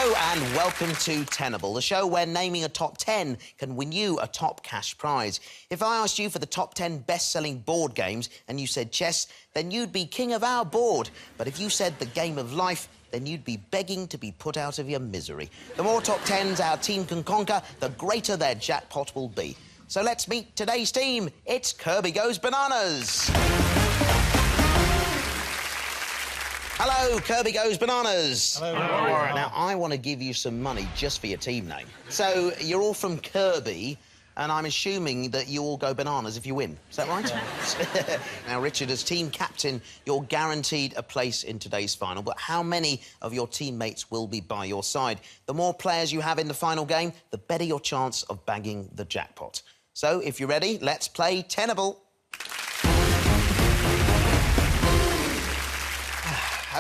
Hello and welcome to Tenable, the show where naming a top 10 can win you a top cash prize. If I asked you for the top 10 best-selling board games and you said chess, then you'd be king of our board. But if you said the game of life, then you'd be begging to be put out of your misery. The more top 10s our team can conquer, the greater their jackpot will be. So let's meet today's team. It's Kirby Goes Bananas. Hello, Kirby Goes Bananas. Hello. Now, I want to give you some money just for your team name. So, you're all from Kirby, and I'm assuming that you all go bananas if you win. Is that right? Yeah. Now, Richard, as team captain, you're guaranteed a place in today's final, but how many of your teammates will be by your side? The more players you have in the final game, the better your chance of bagging the jackpot. So, if you're ready, let's play Tenable.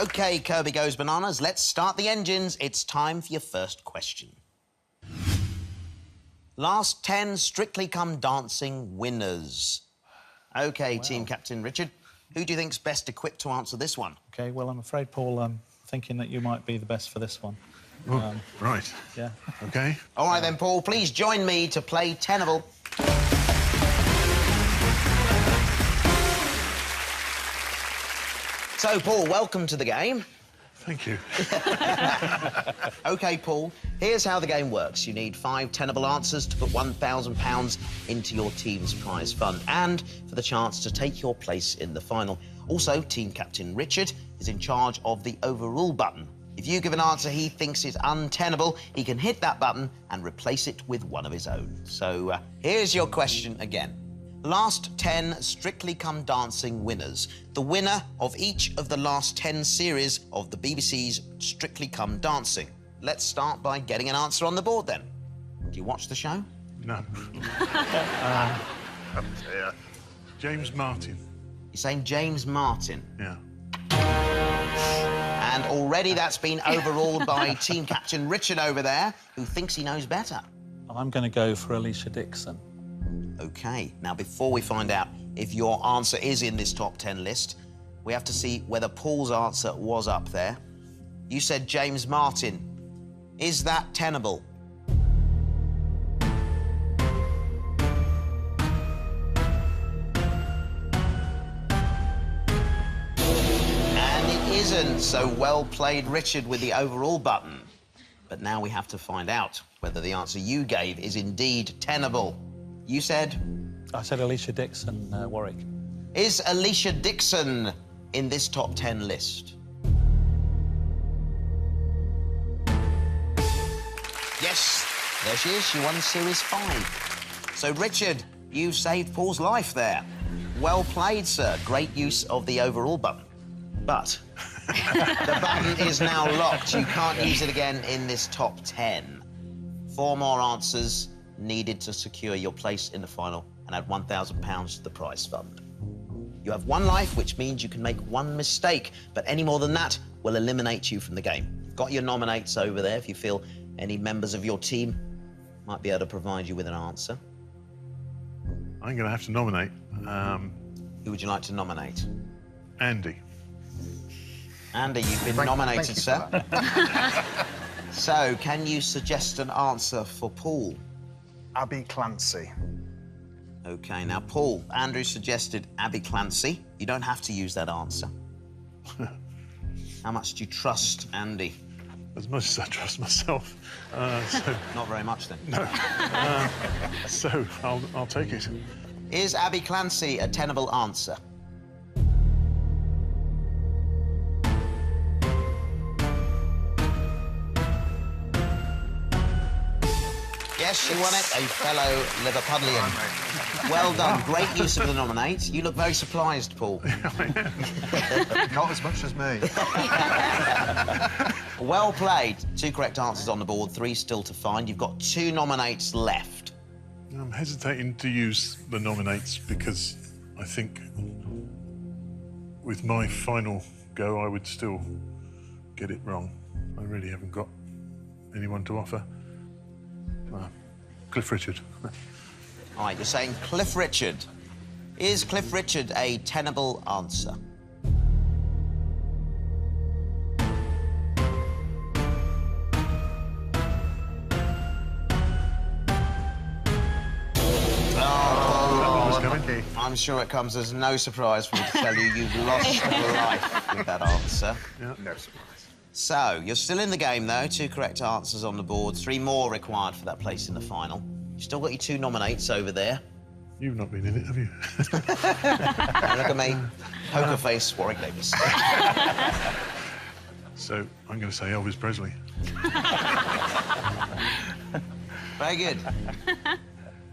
OK, Kirby Goes Bananas, let's start the engines. It's time for your first question. Last 10 Strictly Come Dancing winners. OK, wow. Team Captain Richard, who do you think's best equipped to answer this one? OK, well, I'm afraid, Paul, I'm thinking that you might be the best for this one. Oh, right. Yeah. OK. All right, then, Paul, please join me to play Tenable. So, Paul, welcome to the game. Thank you. OK, Paul, here's how the game works. You need 5 Tenable answers to put £1,000 into your team's prize fund and for the chance to take your place in the final. Also, Team Captain Richard is in charge of the overrule button. If you give an answer he thinks is untenable, he can hit that button and replace it with one of his own. So, here's your question again. Last 10 Strictly Come Dancing winners. The winner of each of the last 10 series of the BBC's Strictly Come Dancing. Let's start by getting an answer on the board, then. Do you watch the show? No. James Martin. You're saying James Martin? Yeah. And already that's been overruled by Team Captain Richard over there, who thinks he knows better. I'm going to go for Alicia Dixon. OK. Now, before we find out if your answer is in this top 10 list, we have to see whether Paul's answer was up there. You said James Martin. Is that tenable? And it isn't, so well played, Richard, with the overall button. But now we have to find out whether the answer you gave is indeed tenable. You said? I said Alicia Dixon, Warwick. Is Alicia Dixon in this top 10 list? Yes, there she is. She won Series 5. So, Richard, you saved Paul's life there. Well played, sir. Great use of the overall button. But the button is now locked. You can't use it again in this top 10. 4 more answers needed to secure your place in the final and add £1,000 to the prize fund. You have 1 life, which means you can make 1 mistake, but any more than that will eliminate you from the game. You've got your nominates over there if you feel any members of your team might be able to provide you with an answer. I'm going to have to nominate... Who would you like to nominate? Andy. Andy, you've been nominated, sir. So, can you suggest an answer for Paul? Abby Clancy. OK, now, Paul, Andrew suggested Abby Clancy. You don't have to use that answer. How much do you trust Andy? As much as I trust myself. Not very much, then. No. So, I'll take it. Is Abby Clancy a tenable answer? Yes, she won it, a fellow Liverpudlian. Well done, great use of the nominate. You look very surprised, Paul. Not as much as me. Well played. 2 correct answers on the board, 3 still to find. You've got 2 nominates left. I'm hesitating to use the nominates because I think with my final go, I would still get it wrong. I really haven't got anyone to offer. Cliff Richard. All right, you're saying Cliff Richard. Is Cliff Richard a tenable answer? lucky. I'm sure it comes as no surprise for me to tell you you've lost your life with that answer. No surprise. So, you're still in the game, though. 2 correct answers on the board. 3 more required for that place in the final. You've still got your 2 nominates over there. You've not been in it, have you? And look at me. Poker face, Warwick Davis. So I'm going to say Elvis Presley. Very good.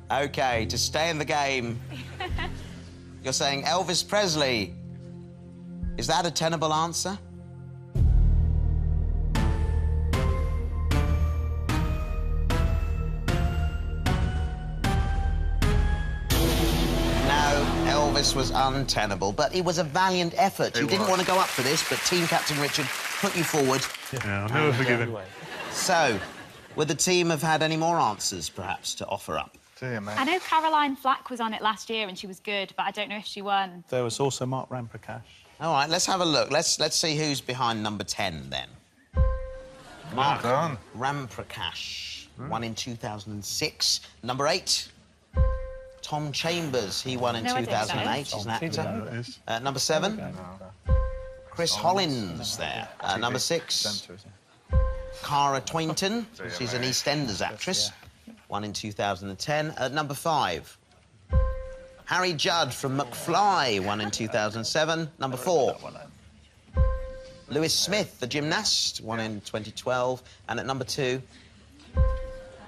OK, to stay in the game, you're saying Elvis Presley. Is that a tenable answer? Elvis was untenable, but it was a valiant effort. You didn't want to go up for this, but Team Captain Richard put you forward. Yeah, I'll never forgive him. So, would the team have had any more answers, perhaps, to offer up? Dear me. I know Caroline Flack was on it last year and she was good, but I don't know if she won. There was also Mark Ramprakash. All right, let's have a look. Let's see who's behind number 10, then. Mark done. Ramprakash, won in 2006. Number 8, Tom Chambers. He won in No, I didn't know. 2008. He's an actor. There it is. Number 7, Chris Hollins there. Number 6, Centre, isn't Cara Twainton. She's an EastEnders actress. Won in 2010. Number 5, Harry Judd from McFly. Won in 2007. Number 4, Lewis Smith, the gymnast. Won in 2012. And at number 2,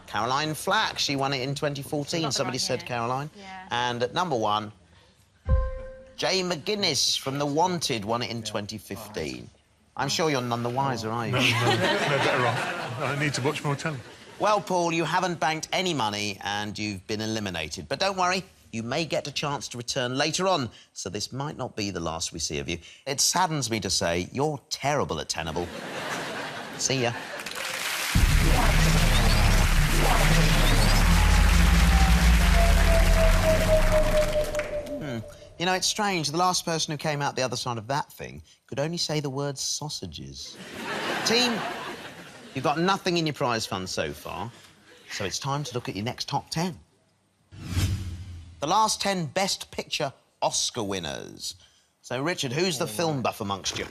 Caroline Flack. She won it in 2014. Got the Somebody wrong said year. Caroline. Yeah. And at number 1, Jay McGuinness from The Wanted won it in 2015. I'm sure you're none the wiser, are you? No better off. I need to watch more telly. Well, Paul, you haven't banked any money and you've been eliminated. But don't worry, you may get a chance to return later on, so this might not be the last we see of you. It saddens me to say you're terrible at Tenable. See ya. You know, it's strange. The last person who came out the other side of that thing could only say the word sausages. Team, you've got nothing in your prize fund so far, so it's time to look at your next top 10. The last 10 Best Picture Oscar winners. So, Richard, who's the film buff amongst you?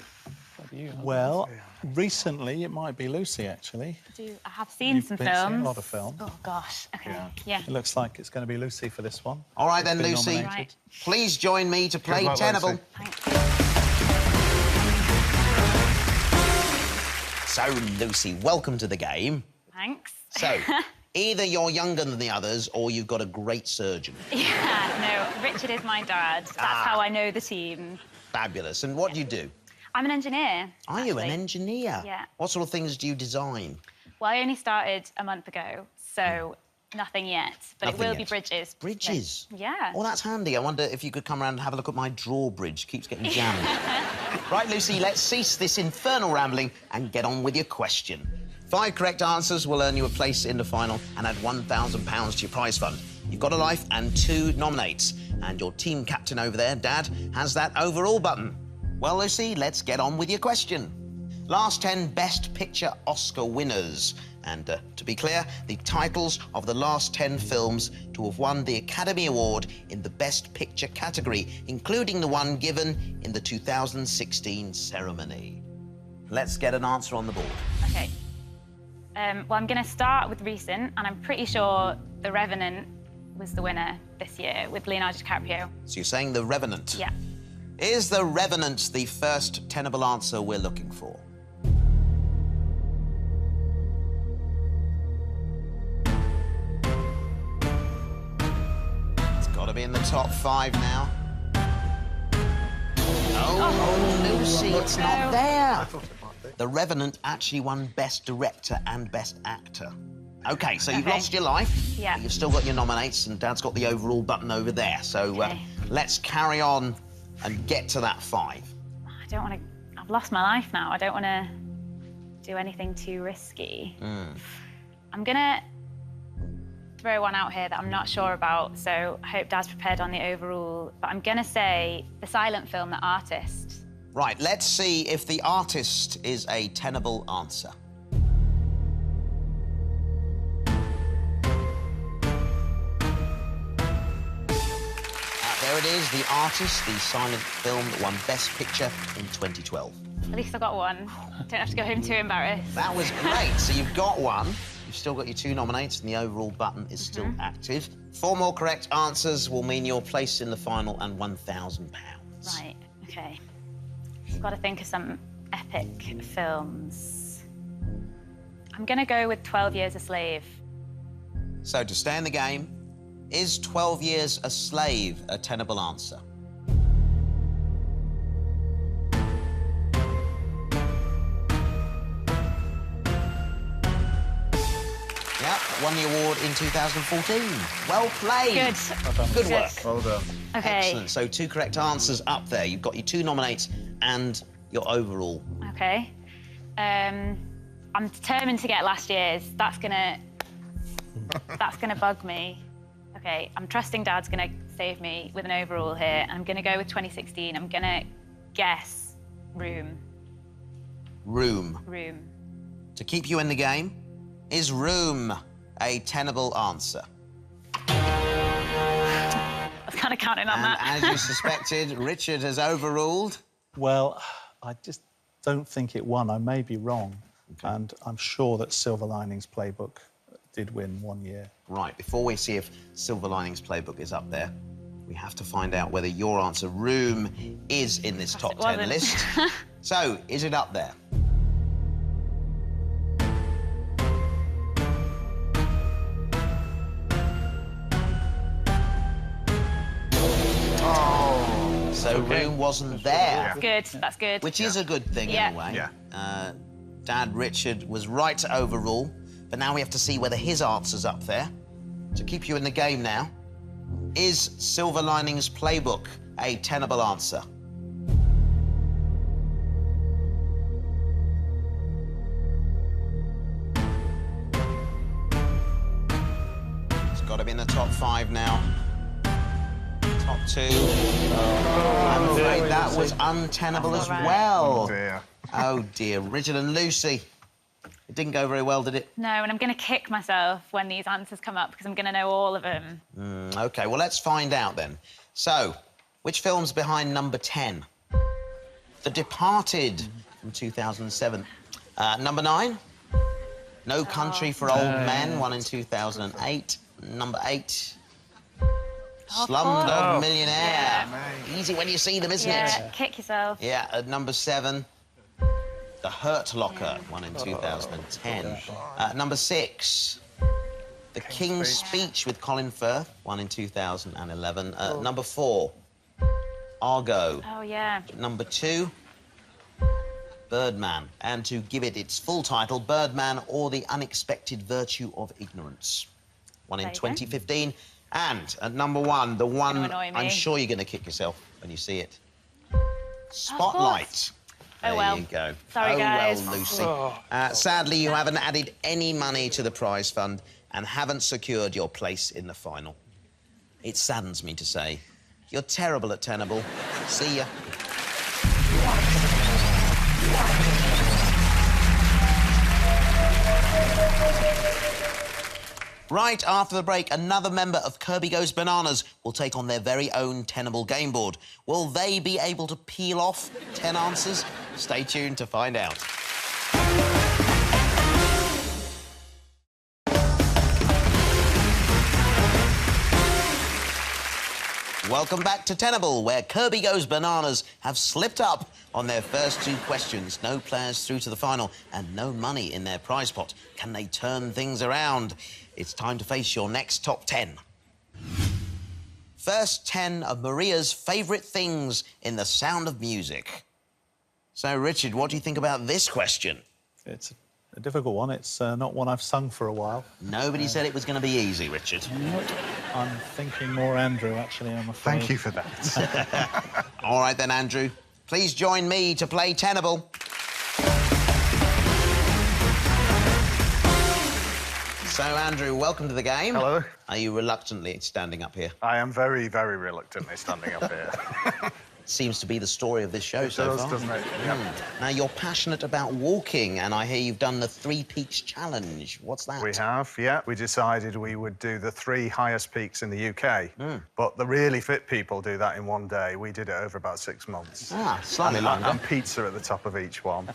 Well, recently it might be Lucy, actually. I have seen You've some been seeing films. a lot of film. Oh, gosh. OK, Yeah. yeah. It looks like it's going to be Lucy for this one. All right, then, Been Lucy. nominated. Right. Please join me to play luck, Tenable. Lucy. Thanks. So, Lucy, welcome to the game. Thanks. So, either you're younger than the others or you've got a great surgeon. Yeah, no, Richard is my dad. That's how I know the team. Fabulous. And what do you do? I'm an engineer. Are you an actually. engineer? Yeah. What sort of things do you design? Well, I only started a month ago, so nothing yet. But Nothing it will yet. be bridges. Bridges? Yeah. Oh, that's handy. I wonder if you could come around and have a look at my drawbridge. Keeps getting jammed. Right, Lucy, let's cease this infernal rambling and get on with your question. 5 correct answers will earn you a place in the final and add £1,000 to your prize fund. You've got a life and 2 nominates. And your team captain over there, Dad, has that overall button. Well, Lucy, let's get on with your question. Last 10 Best Picture Oscar winners. And to be clear, the titles of the last 10 films to have won the Academy Award in the Best Picture category, including the one given in the 2016 ceremony. Let's get an answer on the board. OK. Well, I'm going to start with recent, and I'm pretty sure The Revenant was the winner this year with Leonardo DiCaprio. So you're saying The Revenant? Yeah. Is The Revenant the first tenable answer we're looking for? It's got to be in the top 5 now. Oh, Lucy, it's not there. The Revenant actually won Best Director and Best Actor. OK, so you've Okay. lost your life. Yeah. But you've still got your nominates, and Dad's got the overall button over there. So Okay. let's carry on and get to that 5. I don't want to... I've lost my life now. I don't want to do anything too risky. I'm going to throw one out here that I'm not sure about, so I hope Dad's prepared on the overall. But I'm going to say the silent film, The Artist. Right, let's see if The Artist is a tenable answer. There it is, The Artist, the silent film that won Best Picture in 2012. At least I got one. Don't have to go home too embarrassed. That was great. So you've got one. You've still got your 2 nominates, and the overall button is still active. 4 more correct answers will mean your place in the final and £1,000. Right, OK. I've got to think of some epic films. I'm going to go with 12 Years a Slave. So to stay in the game, is 12 Years a Slave a tenable answer? Yep, won the award in 2014. Well played. Good. Good work. Well done. OK. Excellent. So 2 correct answers up there. You've got your 2 nominates and your overall. OK. I'm determined to get last year's. That's gonna bug me. OK, I'm trusting Dad's gonna save me with an overall here. I'm gonna go with 2016. I'm gonna guess Room. Room. Room. To keep you in the game, is Room a tenable answer? I was kind of counting on And that. as you suspected, Richard has overruled. Well, I just don't think it won. I may be wrong. And I'm sure that Silver Linings Playbook did win 1 year. Right, before we see if Silver Linings Playbook is up there, we have to find out whether your answer, Room, is in this top 10 wasn't. list. So, is it up there? So Room wasn't there, Good, that's good. which is a good thing Yeah. in a way. Yeah. Dad Richard was right to overrule, but now we have to see whether his answer's up there. To keep you in the game now, is Silver Linings Playbook a tenable answer? It's got to be in the top 5 now. Top 2. I'm afraid that was untenable as Right. well. Oh, dear. Oh, dear. Richard and Lucy. It didn't go very well, did it? No, and I'm going to kick myself when these answers come up because I'm going to know all of them. OK, well, let's find out then. So, which film's behind number 10? The Departed from 2007. Number 9? No Country for Old Men, one in 2008. Number 8. Slumdog Millionaire. Easy when you see them, isn't Yeah, it? kick yourself. Yeah, at number 7, The Hurt Locker, one in 2010. Number 6, The King's Speech with Colin Firth, one in 2011. Number 4, Argo. Oh, yeah. Number 2, Birdman. And to give it its full title, Birdman or the Unexpected Virtue of Ignorance, one in There you go. 2015. And at number 1, the one annoy me. I'm sure you're going to kick yourself when you see it. Spotlight. Oh, well. There you go. Sorry, oh, guys. well, Lucy. Sadly, you haven't added any money to the prize fund and haven't secured your place in the final. It saddens me to say. You're terrible at Tenable. See ya. Right after the break, another member of Kirby Goes Bananas will take on their very own Tenable game board. Will they be able to peel off 10 answers? Stay tuned to find out. Welcome back to Tenable, where Kirby Goes Bananas have slipped up on their first 2 questions. No players through to the final and no money in their prize pot. Can they turn things around? It's time to face your next top 10. First 10 of Maria's favourite things in The Sound of Music. So, Richard, what do you think about this question? It's a difficult one. It's not one I've sung for a while. Nobody said it was going to be easy, Richard. I'm thinking more Andrew, actually, I'm afraid. Thank you for that. All right, then, Andrew. Please join me to play Tenable. So, Andrew, welcome to the game. Hello. Are you reluctantly standing up here? I am very, very reluctantly standing up here. seems to be the story of this show It so does, far. doesn't it? Yep. Now, you're passionate about walking, and I hear you've done the 3 Peaks Challenge. What's that? We have, yeah. We decided we would do the 3 highest peaks in the UK. But the really fit people do that in one day. We did it over about 6 months. Ah, slightly longer. And pizza at the top of each one.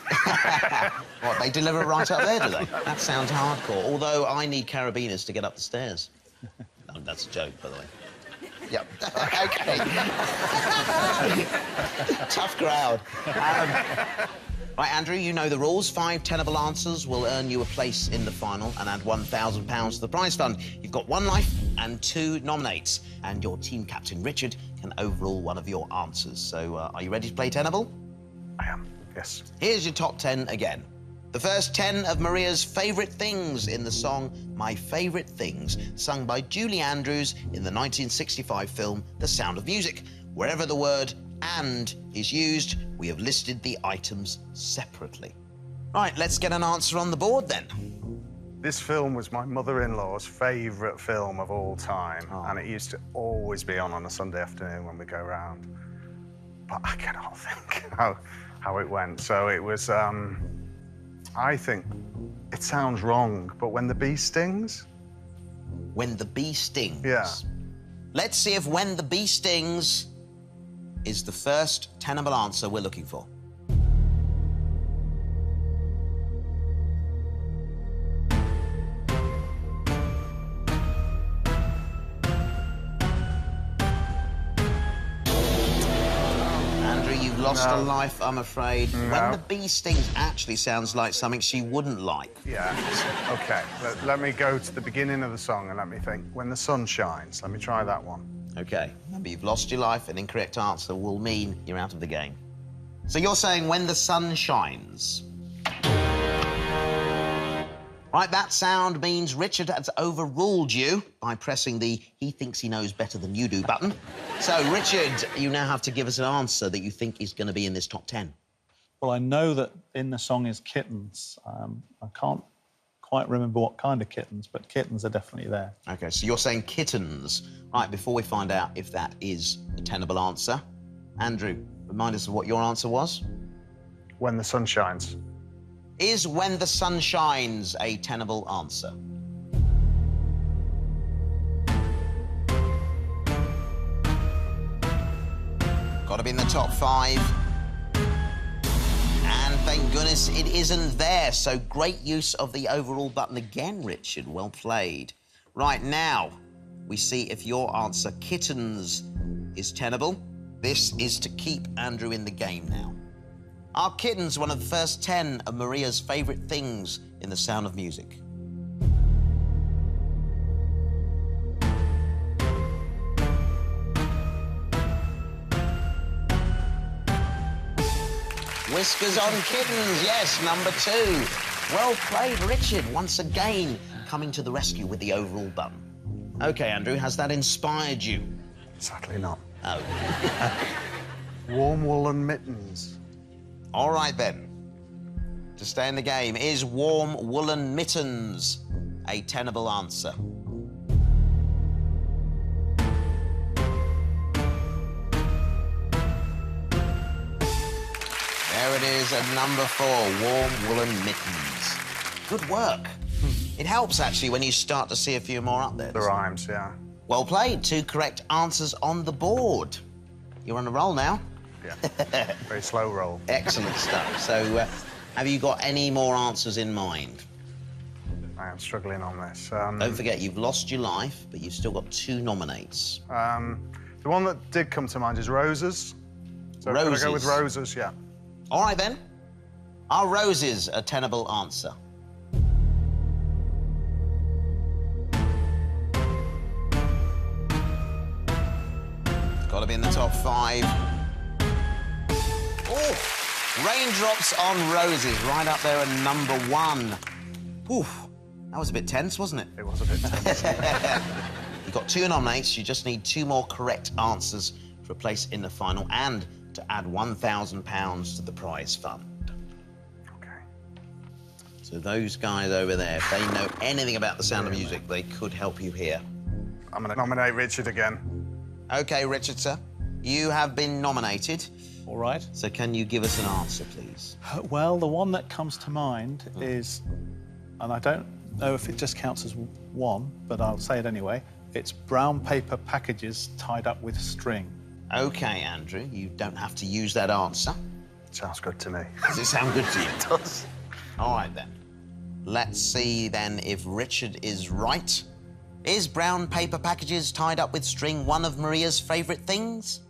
What, they deliver it right up there, do they? That sounds hardcore, although I need carabiners to get up the stairs. No, that's a joke, by the way. Yep. OK. Tough crowd. Right, Andrew, you know the rules. 5 tenable answers will earn you a place in the final and add £1,000 to the prize fund. You've got 1 life and 2 nominates, and your team captain, Richard, can overrule one of your answers. So, are you ready to play Tenable? I am, yes. Here's your top 10 again. The first 10 of Maria's favourite things in the song My Favourite Things, sung by Julie Andrews in the 1965 film The Sound of Music. Wherever the word "and" is used, we have listed the items separately. Right, let's get an answer on the board then. This film was my mother-in-law's favourite film of all time, and it used to always be on a Sunday afternoon when we go round. But I cannot think how it went. So it was, I think, it sounds wrong, but When the Bee Stings? When the Bee Stings. Yeah. Let's see if When the Bee Stings is the first tenable answer we're looking for. Lost a life, I'm afraid. No. When the Bee Stings actually sounds like something she wouldn't like. Yeah. OK, let me go to the beginning of the song and let me think. When the Sun Shines. Let me try that one. OK. Remember, you've lost your life. An incorrect answer will mean you're out of the game. So you're saying When the Sun Shines. Right, that sound means Richard has overruled you by pressing the "he thinks he knows better than you do" button. So, Richard, you now have to give us an answer that you think is going to be in this top 10. Well, I know that in the song is kittens. I can't quite remember what kind of kittens, but kittens are definitely there. OK, so you're saying kittens. Right, before we find out if that is a tenable answer, Andrew, remind us of what your answer was. When the Sun Shines. Is When the Sun Shines a tenable answer? Got to be in the top 5. And thank goodness it isn't there. So great use of the overall button again, Richard. Well played. Right, now, we see if your answer, kittens, is tenable. This is to keep Andrew in the game now. Are kittens one of the first 10 of Maria's favourite things in The Sound of Music? Whiskers on kittens, yes, number 2. Well played, Richard, once again coming to the rescue with the overall button. OK, Andrew, has that inspired you? Sadly not. Oh. Warm woolen mittens. All right, then. To stay in the game, is warm woolen mittens a tenable answer? There it is at number 4, warm woolen mittens. Good work. It helps, actually, when you start to see a few more up there. The rhymes, yeah. Well played. 2 correct answers on the board. You're on a roll now. Yeah. Very slow roll. Excellent stuff. So, have you got any more answers in mind? I am struggling on this. Don't forget, you've lost your life, but you've still got 2 nominates. The one that did come to mind is roses. So Roses? Can I go with roses, yeah. All right, then. Are roses a tenable answer? Got to be in the top 5. Oh, Raindrops on Roses, right up there at number 1. Oof, that was a bit tense, wasn't it? It was a bit tense. You've got 2 nominates. You just need 2 more correct answers for a place in the final and to add £1,000 to the prize fund. OK. So those guys over there, if they know anything about The Sound of Music, they could help you here. I'm going to nominate Richard again. OK, Richard, sir. you have been nominated. All right. So can you give us an answer, please? Well, the one that comes to mind is, and I don't know if it just counts as one, but I'll say it anyway. It's brown paper packages tied up with string. OK, Andrew, you don't have to use that answer. Sounds good to me. Does it sound good to you? It does. All right, then. Let's see, then, if Richard is right. Is brown paper packages tied up with string one of Maria's favourite things?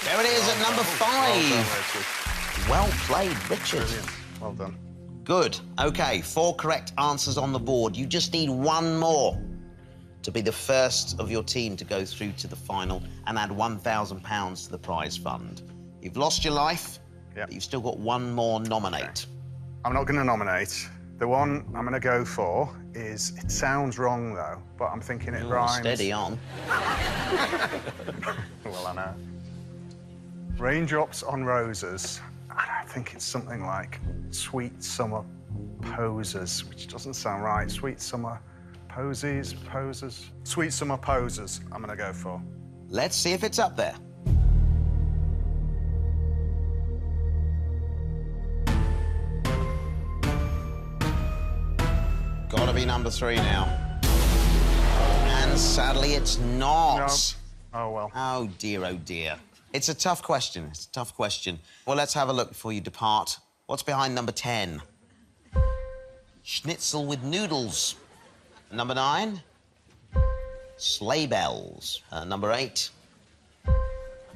There it is at number 5. Well played, Richard. Brilliant. Well done. Good. OK, 4 correct answers on the board. You just need 1 more to be the first of your team to go through to the final and add £1,000 to the prize fund. You've lost your life, but you've still got 1 more nominate. Okay. I'm not going to nominate. The one I'm going to go for is, it sounds wrong, though, but I'm thinking it rhymes. Steady on. Well, I know. Raindrops on roses. I think it's something like sweet summer poses, which doesn't sound right. Sweet summer posies, poses. Sweet summer poses, I'm going to go for. Let's see if it's up there. Gotta be number 3 now. And sadly, it's not. No. Oh, well. Oh, dear, oh, dear. It's a tough question. It's a tough question. Well, let's have a look before you depart. What's behind number 10? Schnitzel with noodles. Number 9? Sleigh bells. Number 8?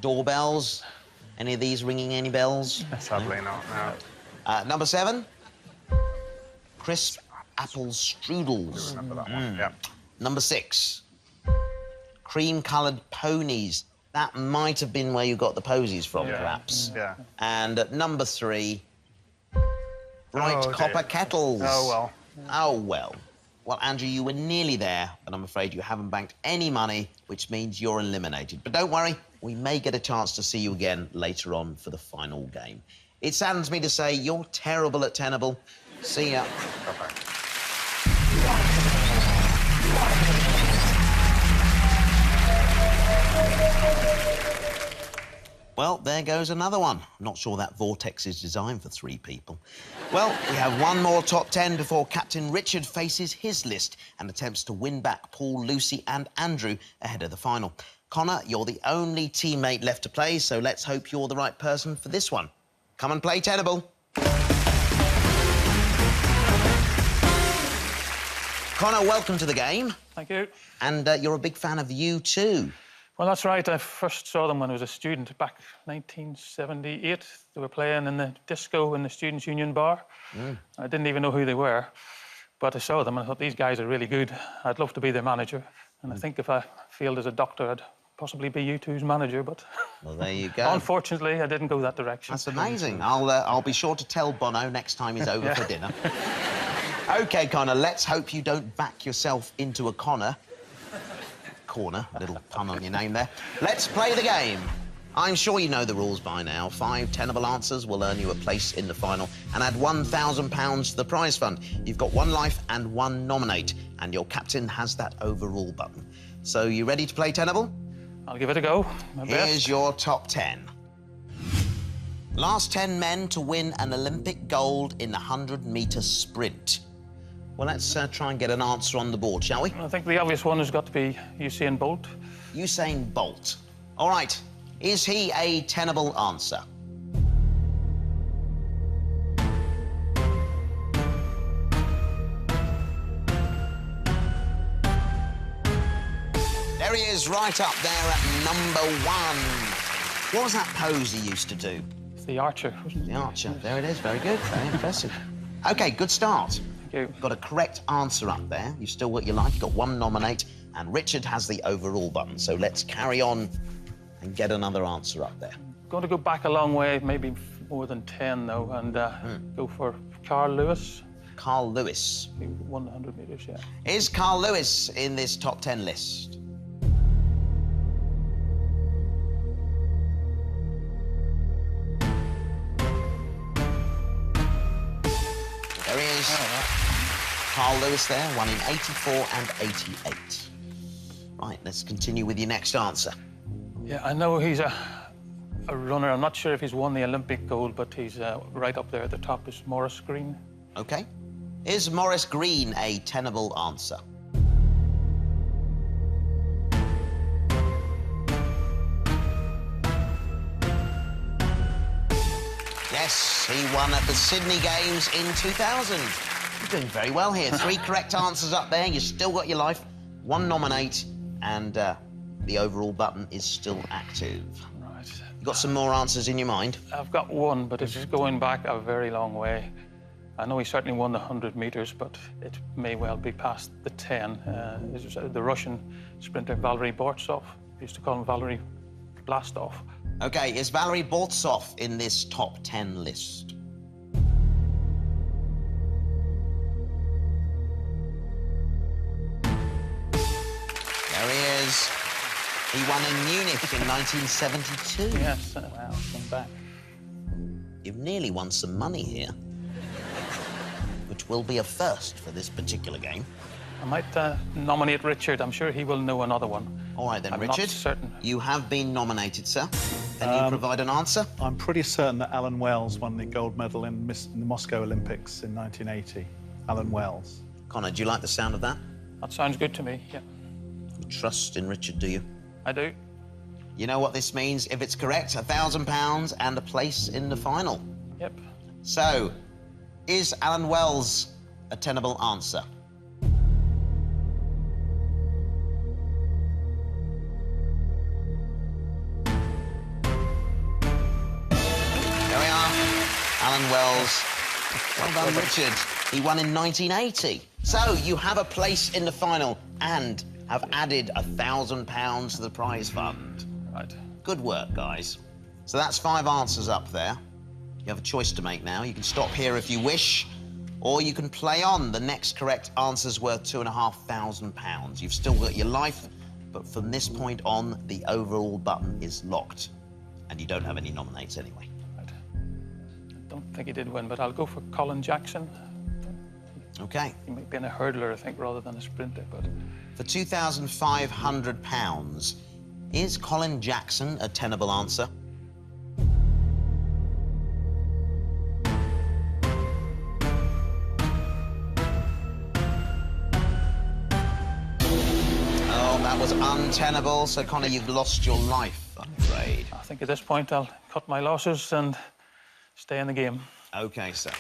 Doorbells. Any of these ringing any bells? Sadly not, no. Number 7? Crisp apple strudels. Remember that one, yeah. Number 6? Cream-coloured ponies. That might have been where you got the posies from, perhaps. Yeah. And at number 3, bright copper kettles. Oh, well. Oh, well. Well, Andrew, you were nearly there, but I'm afraid you haven't banked any money, which means you're eliminated. But don't worry, we may get a chance to see you again later on for the final game. It saddens me to say you're terrible at Tenable. See ya. Bye-bye. Well, there goes another one. I'm not sure that vortex is designed for 3 people. Well, we have 1 more top 10 before Captain Richard faces his list and attempts to win back Paul, Lucy and Andrew ahead of the final. Connor, you're the only teammate left to play, so let's hope you're the right person for this one. Come and play Tenable. Connor, welcome to the game. Thank you. And you're a big fan of U2. Well, that's right. I first saw them when I was a student back 1978. They were playing in the disco in the Students' Union bar. I didn't even know who they were, but I saw them and I thought, these guys are really good. I'd love to be their manager. And I think if I failed as a doctor, I'd possibly be U2's manager, but... Well, there you go. Unfortunately, I didn't go that direction. That's amazing. I'll be sure to tell Bono next time he's over for dinner. OK, Connor, let's hope you don't back yourself into a corner, a little pun on your name there. Let's play the game. I'm sure you know the rules by now. 5 Tenable answers will earn you a place in the final and add £1,000 to the prize fund. You've got 1 life and 1 nominate, and your captain has that overrule button. So, you ready to play Tenable? I'll give it a go. Here's your top 10. Last 10 men to win an Olympic gold in the 100-metre sprint. Well, let's try and get an answer on the board, shall we? I think the obvious one has got to be Usain Bolt. Usain Bolt. All right. Is he a tenable answer? There he is, right up there at number 1. What was that pose he used to do? It's the archer, wasn't it? The archer. There it is. Very good. Very impressive. OK, good start. Thank you. Got a correct answer up there. You've still got your life. You've got 1 nominate, and Richard has the overall button. So let's carry on and get another answer up there. Going to go back a long way, maybe more than 10, though, and go for Carl Lewis. Carl Lewis. He won the 100 metres, yeah. Is Carl Lewis in this top 10 list? There he guys. Carl Lewis there, won in 84 and 88. Right, let's continue with your next answer. Yeah, I know he's a runner. I'm not sure if he's won the Olympic gold, but he's right up there at the top. Is Maurice Green. OK. Is Maurice Green a tenable answer? Yes, he won at the Sydney Games in 2000. You're doing very well here. 3 correct answers up there. You've still got your life. 1 nominate, and the overall button is still active. Right. You got some more answers in your mind? I've got one, but it's just going back a very long way. I know he certainly won the 100 metres, but it may well be past the 10. This was the Russian sprinter Valery Bortsov. They used to call him Valery Blastov. OK, is Valery Bortsov in this top 10 list? There he is. He won in Munich in 1972. Yes. Wow, going back. You've nearly won some money here, which will be a first for this particular game. I might nominate Richard. I'm sure he will know another one. All right, then, I'm Richard. not certain. You have been nominated, sir. Can you provide an answer? I'm pretty certain that Alan Wells won the gold medal in the Moscow Olympics in 1980. Alan Wells. Connor, do you like the sound of that? That sounds good to me, yeah. You trust in Richard, do you? I do. You know what this means? If it's correct, £1,000 and a place in the final. Yep. So, is Alan Wells a tenable answer? There we are. Alan Wells. Well done, Richard. He won in 1980. So, you have a place in the final and have added £1,000 to the prize fund. Right. Good work, guys. So that's 5 answers up there. You have a choice to make now. You can stop here if you wish, or you can play on. The next correct answer's worth £2,500. You've still got your life, but from this point on, the overall button is locked. And you don't have any nominates anyway. Right. I don't think he did win, but I'll go for Colin Jackson. OK. He might be in a hurdler, I think, rather than a sprinter, but... For £2,500, is Colin Jackson a tenable answer? Oh, that was untenable. So, Connor, you've lost your life, I'm afraid. I think at this point I'll cut my losses and stay in the game. OK, sir.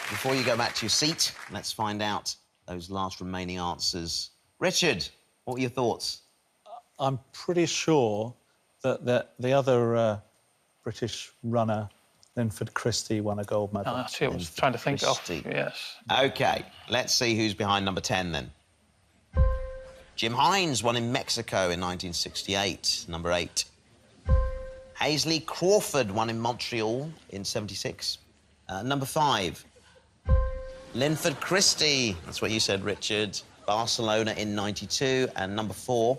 Before you go back to your seat, let's find out those last remaining answers. Richard, what were your thoughts? I'm pretty sure that the other British runner, Linford Christie, won a gold medal. Oh, that's who I was trying to think Christie. of. Yes. OK, let's see who's behind number 10, then. Jim Hines won in Mexico in 1968, number 8. Hazley Crawford won in Montreal in 76, number 5. Linford Christie, that's what you said, Richard. Barcelona in 92, and number 4.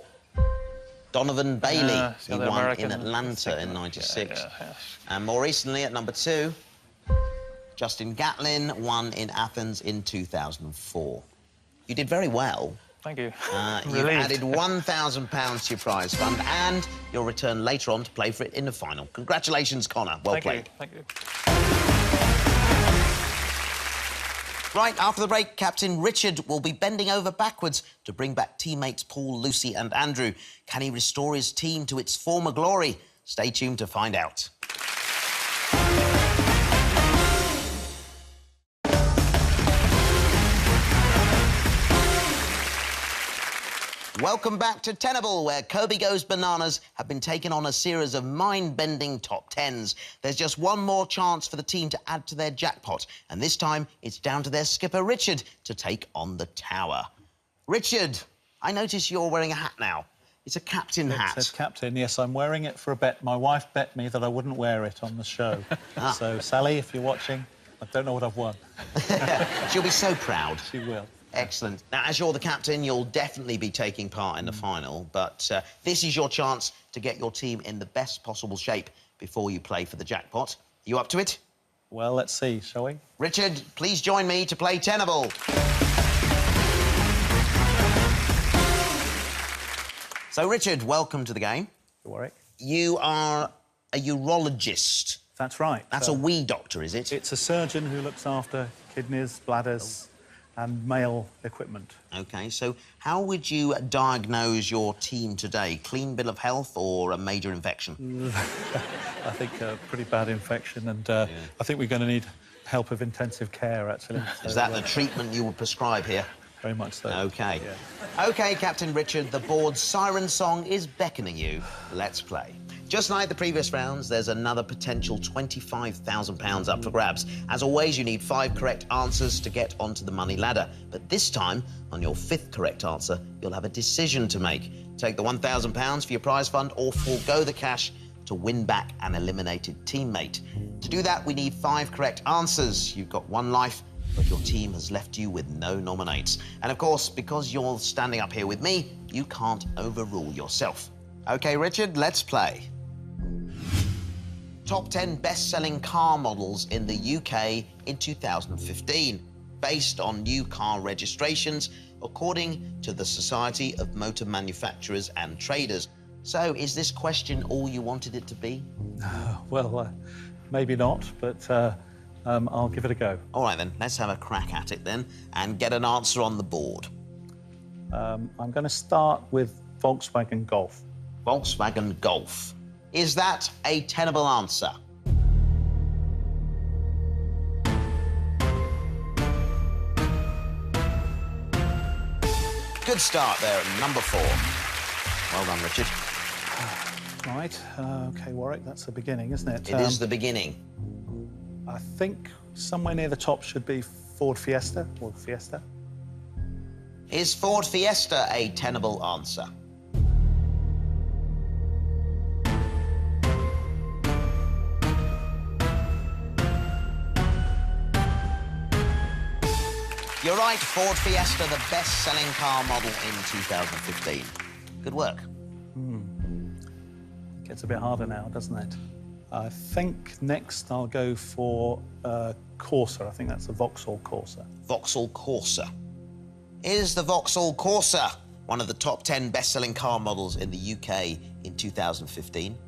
Donovan Bailey, he won American in Atlanta in 96. Yes. And more recently, at number 2, Justin Gatlin won in Athens in 2004. You did very well. Thank you. You've added £1,000 to your prize fund, and you'll return later on to play for it in the final. Congratulations, Connor. Well played. Thank you. Right, after the break, Captain Richard will be bending over backwards to bring back teammates Paul, Lucy and Andrew. Can he restore his team to its former glory? Stay tuned to find out. Welcome back to Tenable, where Kirby Goes Bananas have been taking on a series of mind-bending top 10s. There's just one more chance for the team to add to their jackpot, and this time it's down to their skipper, Richard, to take on the tower. Richard, I notice you're wearing a hat now. It's a captain hat. It says captain, yes, I'm wearing it for a bet. My wife bet me that I wouldn't wear it on the show. So, Sally, if you're watching, I don't know what I've won. She'll be so proud. She will. Excellent. Now, as you're the captain, you'll definitely be taking part in the final, but this is your chance to get your team in the best possible shape before you play for the jackpot. Are you up to it? Well, let's see, shall we? Richard, please join me to play Tenable. So, Richard, welcome to the game. Warwick. You are a urologist. That's right. That's a wee doctor, is it? It's a surgeon who looks after kidneys, bladders, and male equipment. OK, so how would you diagnose your team today? Clean bill of health or a major infection? I think a pretty bad infection, and I think we're going to need help of intensive care, actually. Is that the treatment you would prescribe here? Very much so. OK. Yeah. OK, Captain Richard, the board's siren song is beckoning you. Let's play. Just like the previous rounds, there's another potential £25,000 up for grabs. As always, you need 5 correct answers to get onto the money ladder. But this time, on your 5th correct answer, you'll have a decision to make. Take the £1,000 for your prize fund or forego the cash to win back an eliminated teammate. To do that, we need 5 correct answers. You've got 1 life, but your team has left you with no nominates. And of course, because you're standing up here with me, you can't overrule yourself. OK, Richard, let's play. Top 10 best-selling car models in the UK in 2015, based on new car registrations, according to the Society of Motor Manufacturers and Traders. So, is this question all you wanted it to be? Well, maybe not, but I'll give it a go. All right, then, let's have a crack at it, then, and get an answer on the board. I'm going to start with Volkswagen Golf. Volkswagen Golf. Is that a tenable answer? Good start there at number 4. Well done, Richard. Right, OK, Warwick, that's the beginning, isn't it? It is the beginning. I think somewhere near the top should be Ford Fiesta, or Fiesta. Is Ford Fiesta a tenable answer? You're right, Ford Fiesta, the best-selling car model in 2015. Good work. Gets a bit harder now, doesn't it? I think next I'll go for Corsa. I think that's the Vauxhall Corsa. Vauxhall Corsa. Is the Vauxhall Corsa one of the top 10 best-selling car models in the UK in 2015?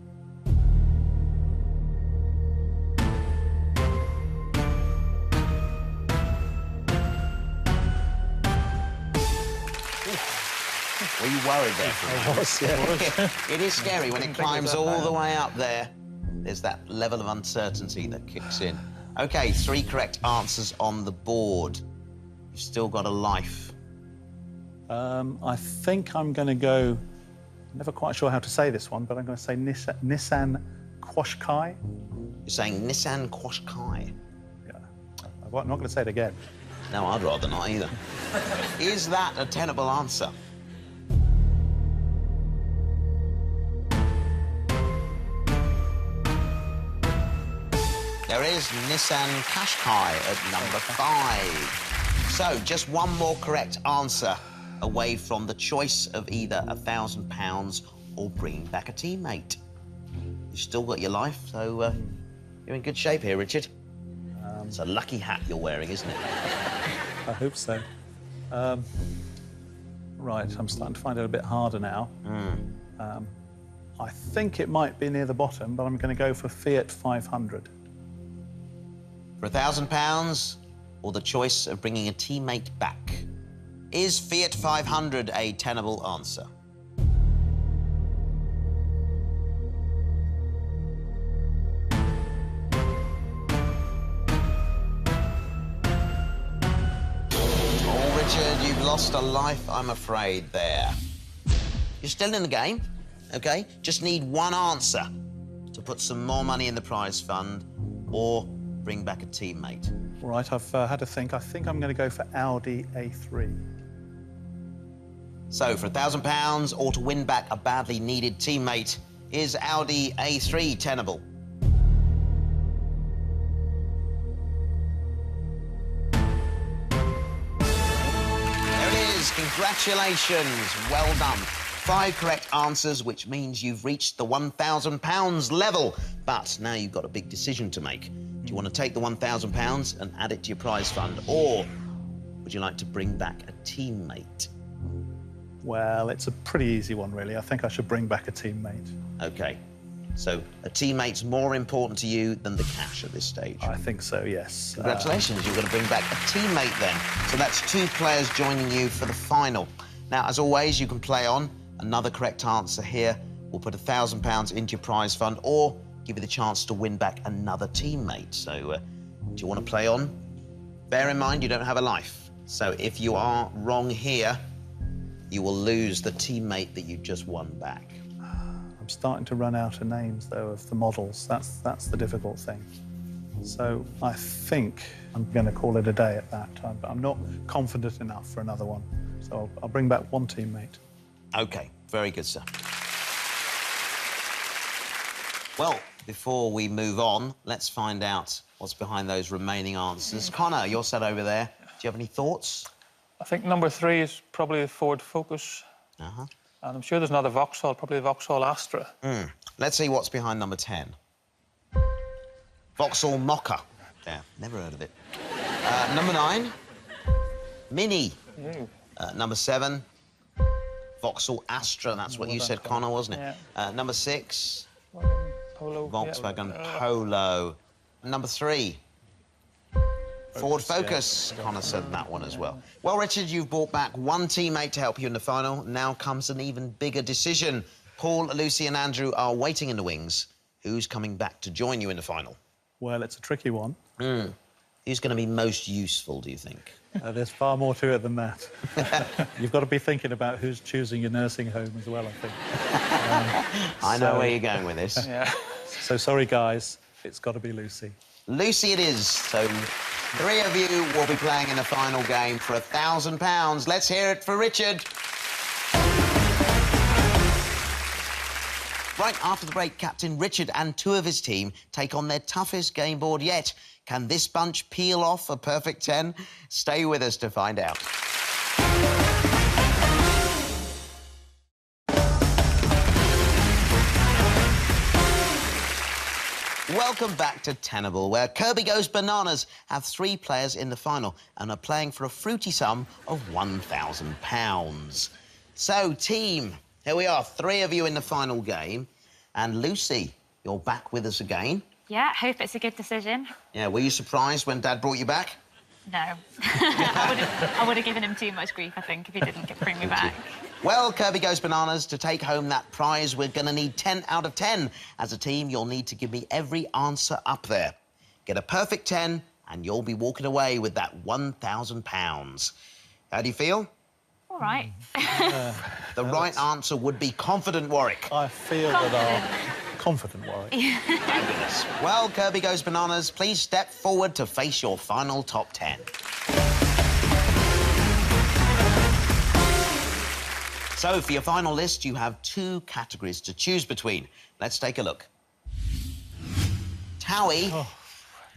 Were you worried there for a moment? I was, yeah. It is scary when it climbs all the way up there. There's that level of uncertainty that kicks in. OK, 3 correct answers on the board. You've still got a life. I think I'm going to go... Never quite sure how to say this one, but I'm going to say Nissan Qashqai. You're saying Nissan Qashqai? Yeah. I'm not going to say it again. No, I'd rather not either. Is that a tenable answer? There is Nissan Qashqai at number 5. So, just one more correct answer away from the choice of either £1,000 or bringing back a teammate. You've still got your life, so you're in good shape here, Richard. It's a lucky hat you're wearing, isn't it? I hope so. Right, I'm starting to find it a bit harder now. I think it might be near the bottom, but I'm going to go for Fiat 500. For £1,000 or the choice of bringing a teammate back. Is Fiat 500 a tenable answer? Oh, Richard, you've lost a life, I'm afraid, there. You're still in the game, OK? Just need one answer to put some more money in the prize fund or bring back a teammate. All right, I've had a think. I think I'm going to go for Audi A3. So, for £1,000 or to win back a badly needed teammate, is Audi A3 tenable? There it is. Congratulations. Well done. 5 correct answers, which means you've reached the £1,000 level. But now you've got a big decision to make. Do you want to take the £1,000 and add it to your prize fund, or would you like to bring back a teammate? Well, it's a pretty easy one, really. I think I should bring back a teammate. Okay. So a teammate's more important to you than the cash at this stage? I think so, yes. Congratulations, you're going to bring back a teammate then. So that's 2 players joining you for the final. Now, as always, you can play on. Another correct answer here will put £1,000 into your prize fund or give you the chance to win back another teammate. So do you want to play on? Bear in mind, you don't have a life. So if you are wrong here, you will lose the teammate that you just won back. I'm starting to run out of names, though, of the models. That's the difficult thing. So I think I'm going to call it a day at that time, but I'm not confident enough for another one. So I'll bring back one teammate. OK, very good, sir. Well, before we move on, let's find out what's behind those remaining answers. Connor, you're sat over there. Do you have any thoughts? I think number 3 is probably the Ford Focus. Uh-huh. And I'm sure there's another Vauxhall, probably the Vauxhall Astra. Let's see what's behind number 10. Vauxhall Mocha. Yeah, never heard of it. Number 9, Mini. Number 7, Vauxhall Astra. That's what you said, Connor, wasn't it? Yeah. Number 6, Polo. Volkswagen Polo. Number 3, Ford Focus. Connor said that one as well. Well, Richard, you've brought back one teammate to help you in the final. Now comes an even bigger decision. Paul, Lucy and Andrew are waiting in the wings. Who's coming back to join you in the final? Well, it's a tricky one. Who's going to be most useful, do you think? There's far more to it than that. You've got to be thinking about who's choosing your nursing home as well, I think. I know where you're going with this. Yeah. So sorry, guys. It's got to be Lucy. Lucy it is. So 3 of you will be playing in the final game for £1,000. Let's hear it for Richard. Right after the break, Captain Richard and 2 of his team take on their toughest game board yet. Can this bunch peel off a perfect 10? Stay with us to find out. Welcome back to Tenable, where Kirby Goes Bananas have 3 players in the final and are playing for a fruity sum of £1,000. So, team, here we are, 3 of you in the final game. And Lucy, you're back with us again. Yeah, hope it's a good decision. Yeah, were you surprised when Dad brought you back? No. I would have given him too much grief, I think, if he didn't bring me back. Well, Kirby Goes Bananas, to take home that prize, we're going to need 10 out of 10. As a team, you'll need to give me every answer up there. Get a perfect 10, and you'll be walking away with that £1,000. How do you feel? All right. The right answer would be confident, Warwick. I feel that I'm confident, Warwick. Fabulous. Well, Kirby Goes Bananas, please step forward to face your final top 10. So, for your final list, you have 2 categories to choose between. Let's take a look. Towie,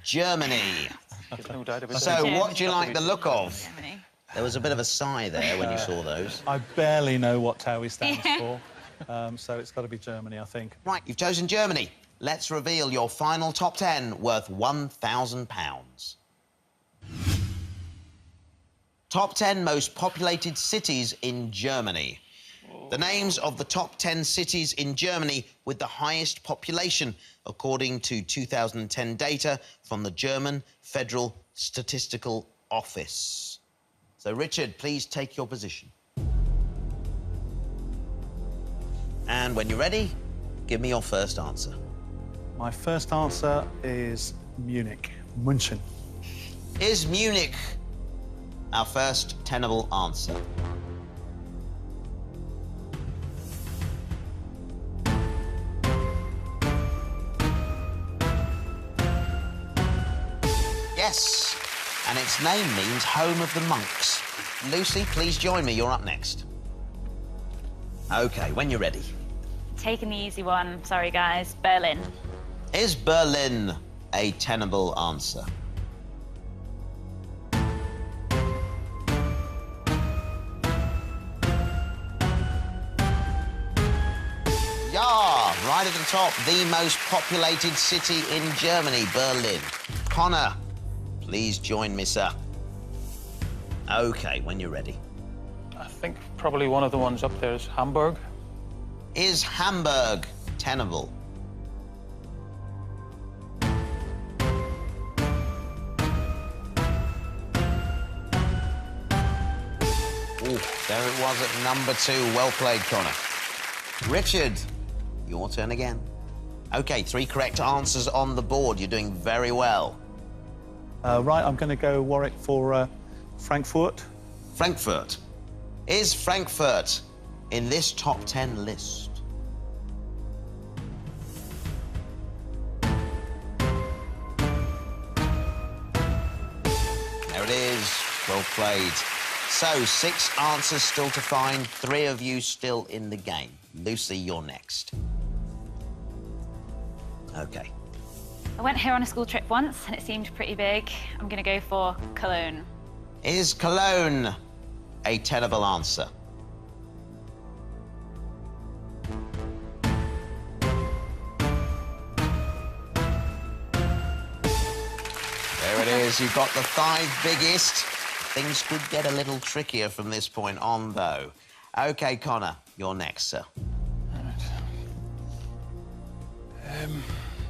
Germany. There's no doubt about So, that. what do you like the look of? Germany. There was a bit of a sigh there when you saw those. I barely know what TOWIE stands for, so it's got to be Germany, I think. Right, you've chosen Germany. Let's reveal your final top 10 worth £1,000. Top 10 most populated cities in Germany. The names of the top 10 cities in Germany with the highest population, according to 2010 data from the German Federal Statistical Office. So, Richard, please take your position. And when you're ready, give me your first answer. My first answer is Munich. München. Is Munich our first tenable answer? Yes, and its name means home of the monks. Lucy, please join me. You're up next. OK, when you're ready. Taking the easy one. Sorry, guys. Berlin. Is Berlin a tenable answer? Yeah, right at the top, the most populated city in Germany, Berlin. Connor, please join me, sir. OK, when you're ready. I think probably one of the ones up there is Hamburg. Is Hamburg tenable? Ooh, there it was at number 2. Well played, Connor. Richard, your turn again. OK, 3 correct answers on the board. You're doing very well. Right, I'm going to go Warwick for Frankfurt. Frankfurt. Is Frankfurt in this top 10 list? There it is. Well played. So, 6 answers still to find, 3 of you still in the game. Lucy, you're next. OK. I went here on a school trip once, and it seemed pretty big. I'm going to go for Cologne. Is Cologne a tenable answer? There it is. You've got the 5 biggest. Things could get a little trickier from this point on, though. OK, Connor, you're next, sir.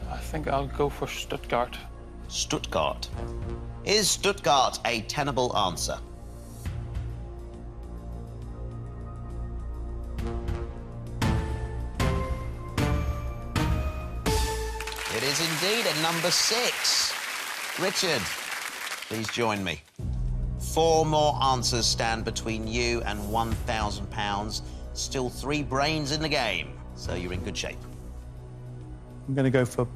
I think I'll go for Stuttgart. Stuttgart. Is Stuttgart a tenable answer? It is indeed at number 6. Richard, please join me. 4 more answers stand between you and £1,000. Still 3 brains in the game, so you're in good shape. I'm going to go for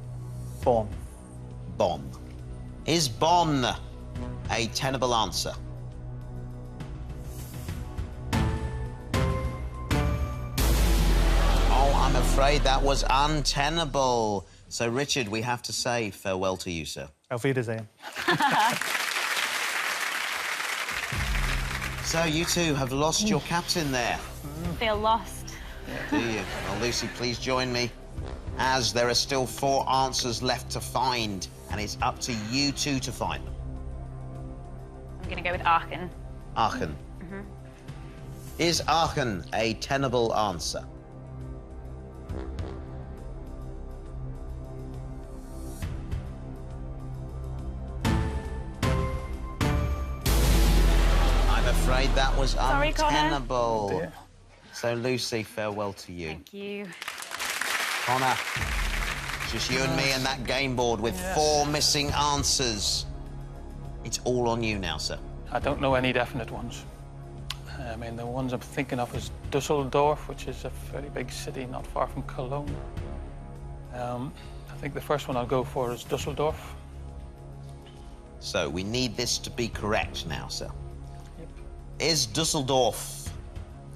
Bonn. Bonn. Is Bonn a tenable answer? Oh, I'm afraid that was untenable. So, Richard, we have to say farewell to you, sir. Auf Wiedersehen. So, you two have lost your captain there. Feel lost. Do you? Well, Lucy, please join me, as there are still 4 answers left to find, and it's up to you two to find them. I'm going to go with Aachen. Aachen. Is Aachen a tenable answer? I'm afraid that was Sorry, Connor. untenable. Oh, dear. So, Lucy, farewell to you. Thank you. Connor, just you and me and that game board with 4 missing answers. It's all on you now, sir. I don't know any definite ones. I mean, the ones I'm thinking of is Dusseldorf, which is a very big city not far from Cologne. I think the first one I'll go for is Dusseldorf. So we need this to be correct now, sir. Yep. Is Dusseldorf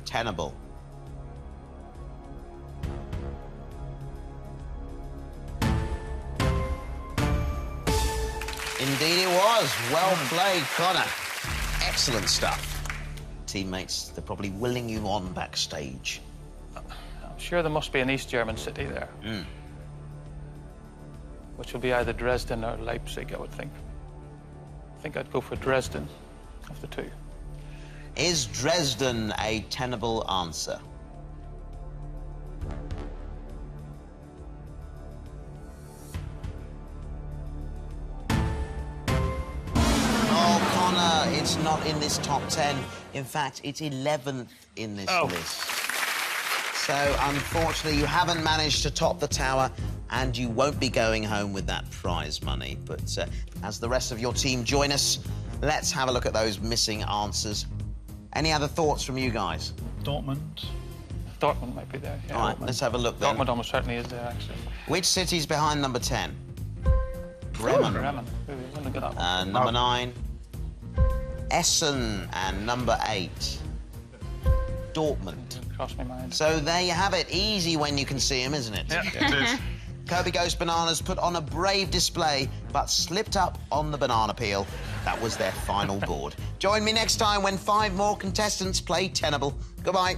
tenable? Indeed it was. Well played, Connor. Excellent stuff. Teammates, they're probably willing you on backstage. I'm sure there must be an East German city there. Which will be either Dresden or Leipzig, I would think. I think I'd go for Dresden of the 2. Is Dresden a tenable answer? Oh, Connor, it's not in this top 10. In fact, it's 11th in this list. So, unfortunately, you haven't managed to top the tower, and you won't be going home with that prize money. But as the rest of your team join us, let's have a look at those missing answers. Any other thoughts from you guys? Dortmund. Dortmund might be there. Yeah. All right, let's have a look then. Dortmund almost certainly is there, actually. Which city's behind number 10? Bremen. Bremen. Ooh, we wouldn't get that one. Number 9, Essen, and number 8, Dortmund. Crossed my mind. So there you have it. Easy when you can see them, isn't it? Yeah, it is. Kirby Ghost Bananas put on a brave display, but slipped up on the banana peel. That was their final board. Join me next time when 5 more contestants play Tenable. Goodbye.